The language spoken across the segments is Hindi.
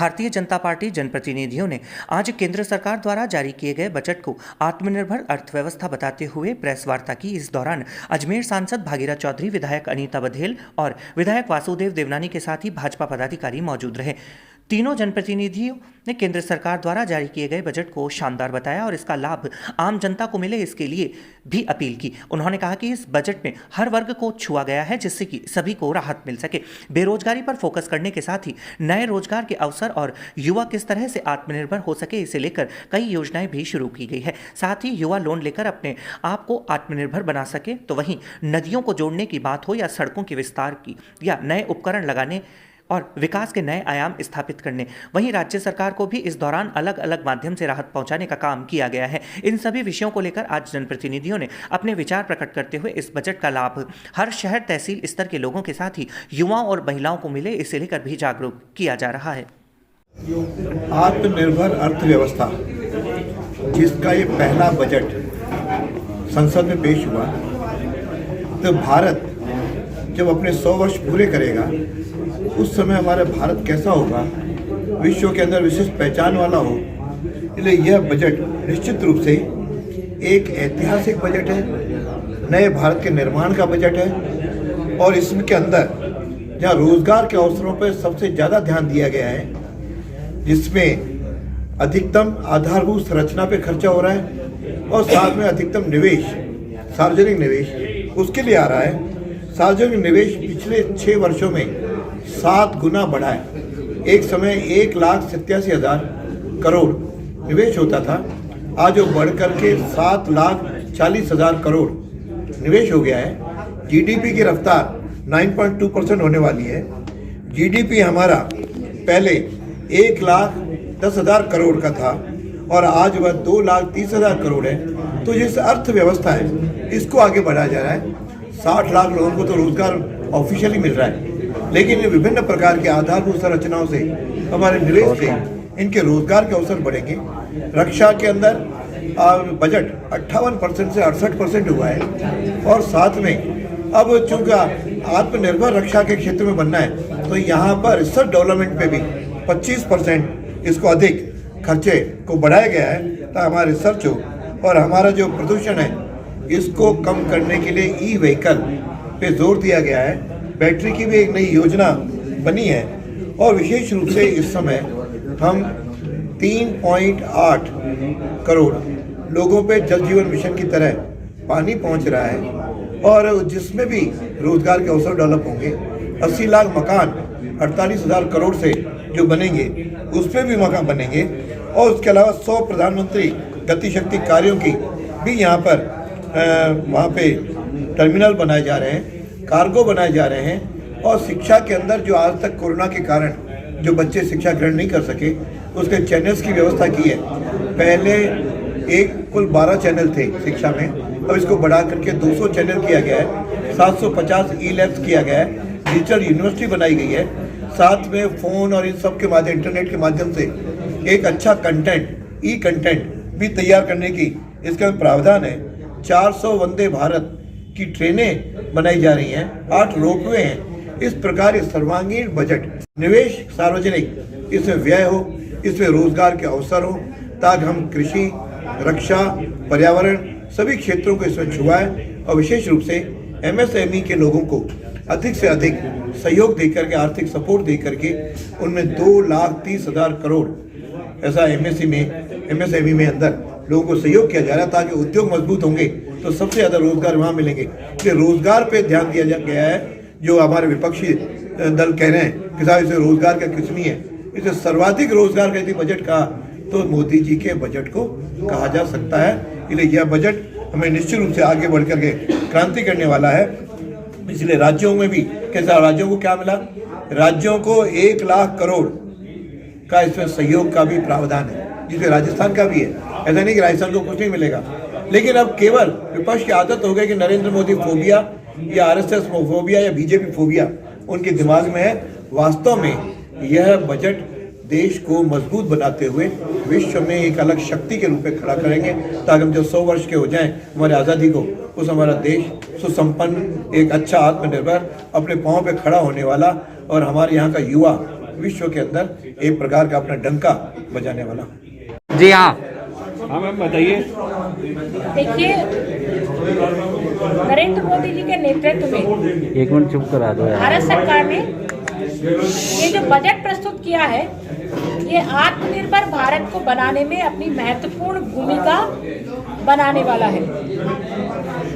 भारतीय जनता पार्टी जनप्रतिनिधियों ने आज केंद्र सरकार द्वारा जारी किए गए बजट को आत्मनिर्भर अर्थव्यवस्था बताते हुए प्रेस वार्ता की। इस दौरान अजमेर सांसद भागीरथ चौधरी, विधायक अनीता बघेल और विधायक वासुदेव देवनानी के साथ ही भाजपा पदाधिकारी मौजूद रहे। तीनों जनप्रतिनिधियों ने केंद्र सरकार द्वारा जारी किए गए बजट को शानदार बताया और इसका लाभ आम जनता को मिले, इसके लिए भी अपील की। उन्होंने कहा कि इस बजट में हर वर्ग को छुआ गया है, जिससे कि सभी को राहत मिल सके। बेरोजगारी पर फोकस करने के साथ ही नए रोजगार के अवसर और युवा किस तरह से आत्मनिर्भर हो सके, इसे लेकर कई योजनाएं भी शुरू की गई है। साथ ही युवा लोन लेकर अपने आप को आत्मनिर्भर बना सके। तो वहीं नदियों को जोड़ने की बात हो या सड़कों के विस्तार की या नए उपकरण लगाने और विकास के नए आयाम स्थापित करने, वहीं राज्य सरकार को भी इस दौरान अलग अलग माध्यम से राहत पहुंचाने का काम किया गया है। इन सभी विषयों को लेकर आज जनप्रतिनिधियों ने अपने विचार प्रकट करते हुए इस बजट का लाभ हर शहर तहसील स्तर के लोगों के साथ ही युवाओं और महिलाओं को मिले, इसे लेकर भी जागरूक किया जा रहा है। आत्मनिर्भर अर्थव्यवस्था, जिसका ये पहला बजट संसद में पेश हुआ, तो भारत जब अपने 100 वर्ष पूरे करेगा उस समय हमारा भारत कैसा होगा, विश्व के अंदर विशिष्ट पहचान वाला हो। इसलिए यह बजट निश्चित रूप से एक ऐतिहासिक बजट है, नए भारत के निर्माण का बजट है। और इसके अंदर जहाँ रोजगार के अवसरों पर सबसे ज़्यादा ध्यान दिया गया है, जिसमें अधिकतम आधारभूत संरचना पे खर्चा हो रहा है और साथ में अधिकतम निवेश, सार्वजनिक निवेश उसके लिए आ रहा है। सार्वजनिक निवेश पिछले 6 वर्षों में 7 गुना बढ़ा है। एक समय 1,87,000 करोड़ निवेश होता था, आज वो बढ़ करके 7,40,000 करोड़ निवेश हो गया है। जीडीपी की रफ्तार 9.2% होने वाली है। जीडीपी हमारा पहले 1,10,000 करोड़ का था और आज वह 2,30,000 करोड़ है। तो जिस अर्थव्यवस्था है इसको आगे बढ़ाया जा रहा है। 60 लाख लोगों को तो रोजगार ऑफिशियली मिल रहा है, लेकिन ये विभिन्न प्रकार के आधारभूत संरचनाओं से, हमारे निवेश से इनके रोजगार के अवसर बढ़ेंगे। रक्षा के अंदर बजट 58% से 68% हुआ है और साथ में अब चूँकि आत्मनिर्भर रक्षा के क्षेत्र में बनना है तो यहाँ पर रिसर्च डेवलपमेंट पे भी 25% इसको अधिक खर्चे को बढ़ाया गया है, ताकि हमारा रिसर्च हो और हमारा जो प्रदूषण है इसको कम करने के लिए ई व्हीकल पे जोर दिया गया है। बैटरी की भी एक नई योजना बनी है और विशेष रूप से इस समय हम 3.8 करोड़ लोगों पे जल जीवन मिशन की तरह पानी पहुंच रहा है और जिसमें भी रोजगार के अवसर डेवलप होंगे। 80 लाख मकान 48,000 करोड़ से जो बनेंगे उस पर भी मकान बनेंगे और उसके अलावा 100 प्रधानमंत्री गति शक्ति कार्यों की भी यहाँ पर वहाँ पे टर्मिनल बनाए जा रहे हैं, कार्गो बनाए जा रहे हैं। और शिक्षा के अंदर जो आज तक कोरोना के कारण जो बच्चे शिक्षा ग्रहण नहीं कर सके, उसके चैनल्स की व्यवस्था की है। पहले कुल 12 चैनल थे शिक्षा में, अब इसको बढ़ा करके 200 चैनल किया गया है। 750 ई लैब्स किया गया है, डिजिटल यूनिवर्सिटी बनाई गई है। साथ में फ़ोन और इन सब के माध्यम, इंटरनेट के माध्यम से एक अच्छा कंटेंट, ई कंटेंट भी तैयार करने की इसका प्रावधान है। 400 वंदे भारत की ट्रेनें बनाई जा रही हैं, 8 रोपवे हैं। इस प्रकार इस सर्वांगीण बजट, निवेश सार्वजनिक, इसमें व्यय हो, इसमें रोजगार के अवसर हो, ताकि हम कृषि, रक्षा, पर्यावरण सभी क्षेत्रों को इसमें छुआएं और विशेष रूप से एमएसएमई के लोगों को अधिक से अधिक सहयोग दे करके, आर्थिक सपोर्ट दे करके उनमें 2,30,000 करोड़ ऐसा एमएसएमई में अंदर लोगों को सहयोग किया जा रहा है, ताकि उद्योग मजबूत होंगे तो सबसे ज़्यादा रोजगार वहाँ मिलेंगे। इसलिए रोजगार पे ध्यान दिया गया है। जो हमारे विपक्षी दल कह रहे हैं कि साहब इसे रोजगार का कुछ नहीं है, इसे सर्वाधिक रोजगार का यदि बजट कहा तो मोदी जी के बजट को कहा जा सकता है। इसलिए यह बजट हमें निश्चित रूप से आगे बढ़ करके क्रांति करने वाला है। इसलिए राज्यों में भी कैसा, राज्यों को क्या मिला, राज्यों को 1 लाख करोड़ का इसमें सहयोग का भी प्रावधान है, जिसमें राजस्थान का भी है। ऐसा नहीं कि राजस्थान को कुछ नहीं मिलेगा, लेकिन अब केवल विपक्ष की आदत हो गई कि नरेंद्र मोदी फोबिया या आरएसएस फोबिया या बीजेपी फोबिया उनके दिमाग में है। वास्तव में यह बजट देश को मजबूत बनाते हुए विश्व में एक अलग शक्ति के रूप में खड़ा करेंगे, ताकि हम जब 100 वर्ष के हो जाएं हमारी आज़ादी को, उस हमारा देश सुसंपन्न, एक अच्छा आत्मनिर्भर, अपने पाँव पे खड़ा होने वाला और हमारे यहाँ का युवा विश्व के अंदर एक प्रकार का अपना डंका बजाने वाला हूँ। जी हाँ। हाँ मैम बताइए। देखिए, नरेंद्र मोदी जी के नेतृत्व में एक मिनट चुप करा दो यार। भारत सरकार ने ये जो बजट प्रस्तुत किया है, ये आत्मनिर्भर भारत को बनाने में अपनी महत्वपूर्ण भूमिका बनाने वाला है,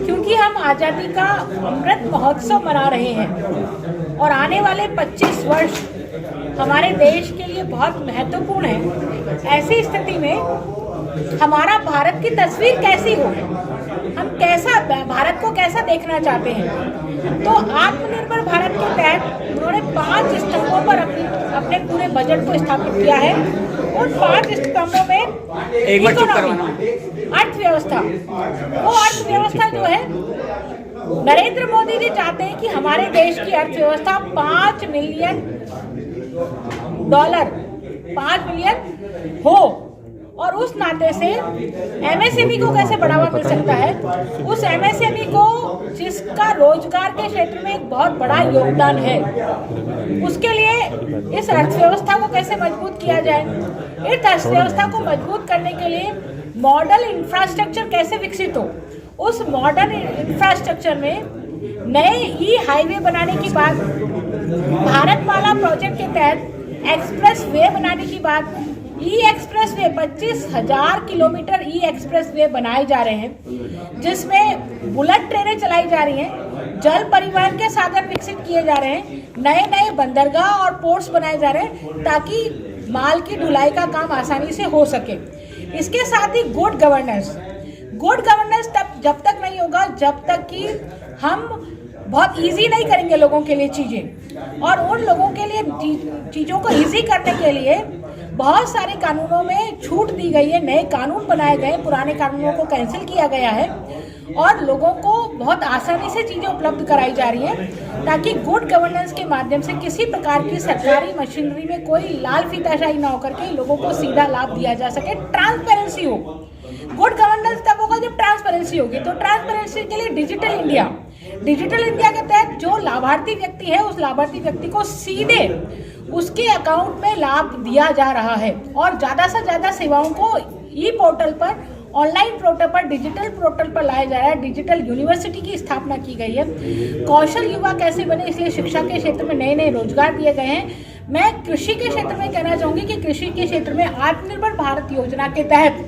क्योंकि हम आज़ादी का अमृत महोत्सव मना रहे हैं और आने वाले 25 वर्ष हमारे देश के लिए बहुत महत्वपूर्ण है। ऐसी स्थिति में हमारा भारत की तस्वीर कैसी हो, हम कैसा भारत को कैसा देखना चाहते हैं, तो आत्मनिर्भर भारत के तहत उन्होंने 5 स्तंभों पर अपने पूरे बजट को स्थापित किया है। उन 5 स्तंभों में इकोनॉमी, अर्थव्यवस्था, वो अर्थव्यवस्था जो है, नरेंद्र मोदी जी चाहते हैं कि हमारे देश की अर्थव्यवस्था $5 मिलियन हो, और उस नाते से एमएसएमई को कैसे बढ़ावा मिल सकता है, उस एमएसएमई को जिसका रोजगार के क्षेत्र में एक बहुत बड़ा योगदान है, उसके लिए इस अर्थव्यवस्था को कैसे मजबूत किया जाए, इस अर्थव्यवस्था को मजबूत करने के लिए मॉडल इंफ्रास्ट्रक्चर कैसे विकसित हो, उस मॉडर्न इंफ्रास्ट्रक्चर में नए हाईवे बनाने की बात, भारतमाला प्रोजेक्ट के तहत एक्सप्रेस वे बनाने की बात, express way 25,000 kilometre express way बनाए जा रहे हैं, जिसमें बुलेट ट्रेनें चलाई जा रही हैं, जल परिवहन के साधन विकसित किए जा रहे हैं, नए नए बंदरगाह और पोर्ट्स बनाए जा रहे हैं ताकि माल की ढुलाई का काम आसानी से हो सके। इसके साथ ही गुड गवर्नेंस तब जब तक नहीं होगा जब तक कि हम बहुत इजी नहीं करेंगे लोगों के लिए चीज़ें, और उन लोगों के लिए चीज़ों को इजी करने के लिए बहुत सारे कानूनों में छूट दी गई है, नए कानून बनाए गए, पुराने कानूनों को कैंसिल किया गया है और लोगों को बहुत आसानी से चीज़ें उपलब्ध कराई जा रही हैं, ताकि गुड गवर्नेंस के माध्यम से किसी प्रकार की सरकारी मशीनरी में कोई लाल फीताशाही ना होकर के लोगों को सीधा लाभ दिया जा सके, ट्रांसपेरेंसी हो। गुड गवर्नेंस तब होगा जब ट्रांसपेरेंसी होगी। तो ट्रांसपेरेंसी के लिए डिजिटल इंडिया के तहत जो लाभार्थी व्यक्ति है, उस लाभार्थी व्यक्ति को सीधे उसके अकाउंट में लाभ दिया जा रहा है, और ज़्यादा से ज़्यादा सेवाओं को पोर्टल पर, ऑनलाइन पोर्टल पर, डिजिटल पोर्टल पर लाया जा रहा है। डिजिटल यूनिवर्सिटी की स्थापना की गई है। कौशल युवा कैसे बने, इसलिए शिक्षा के क्षेत्र में नए नए रोजगार दिए गए हैं। मैं कृषि के क्षेत्र में कहना चाहूँगी कि कृषि के क्षेत्र में आत्मनिर्भर भारत योजना के तहत